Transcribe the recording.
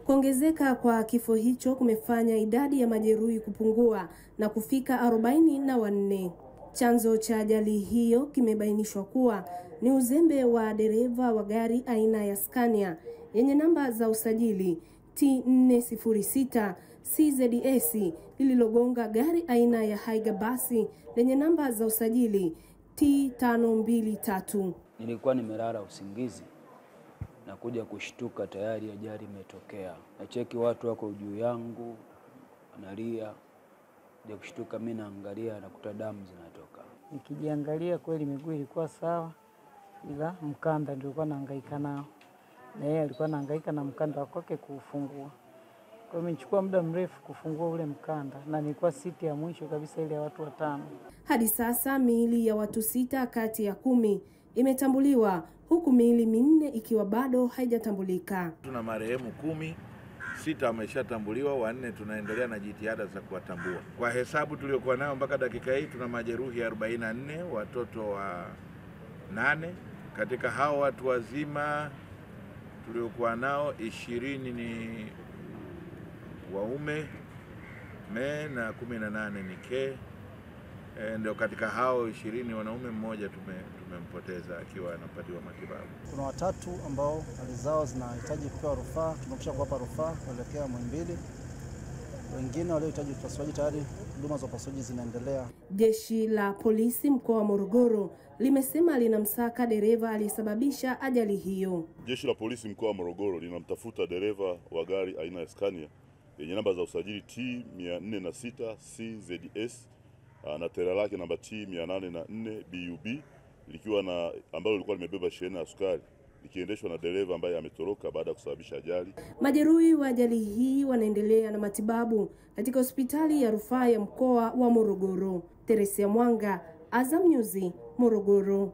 Kuongezeka kwa kifo hicho kumefanya idadi ya majeruhi kupungua na kufika 44. Chanzo cha ajali hiyo kimebainishwa kuwa ni uzembe wa dereva wa gari aina ya Scania yenye namba za usajili T406 CZS lililogonga gari aina ya Haiger basi lenye namba za usajili T523. Nilikuwa nimelala usingizi na kuja kushtuka tayari ajali imetokea. Nacheki watu wako juu yangu analia. Kuja kushtuka mimi naangalia nakuta damu zinatoka. Nikijiangalia kweli miguu ilikuwa sawa, ila mkanda ndio alikuwa anahangaika nao. Na yeye alikuwa anahangaika na mkanda wake kuufungua. Kwa hiyo imechukua muda mrefu kufungua ule mkanda na nilikuwa siti ya mwisho kabisa ile ya watu 5. Hadi sasa miili ya watu 6 kati ya 10 imetambuliwa huku miili 4 ikiwa bado haijatambulika. Tuna marehemu 10, 6 wameshatambuliwa, 4 tunaendelea na jitihada za kuwatambua. Kwa hesabu tuliokuwa nayo mpaka dakika hii tuna majeruhi 44, watoto wa 8. Katika hao watu wazima tuliokuwa nao 20 ni waume na 18 ni ke. Ndio katika hao 20 wanaume mmoja tumempoteza akiwa anapatiwa matibabu. Kuna watatu ambao hali zao zinahitaji kupewa rufaa, tumekwisha kuwapa rufaa kuelekea Muhimbili. Wengine waliohitaji upasuaji tayari huduma za upasuaji zinaendelea. Jeshi la polisi mkoa wa Morogoro limesema linamsaka dereva aliyesababisha ajali hiyo. Jeshi la polisi mkoa wa Morogoro linamtafuta dereva wa gari aina ya Scania yenye namba za usajili T406 CZS na tera lake namba T804 BUB likiwa na ambalo lilikuwa limebeba shehena ya sukari likiendeshwa na dereva ambaye ametoroka baada ya kusababisha ajali. Majeruhi wa ajali hii wanaendelea na matibabu katika hospitali ya rufaa ya mkoa wa Morogoro. Teresia Mwanga, Azam News, Morogoro.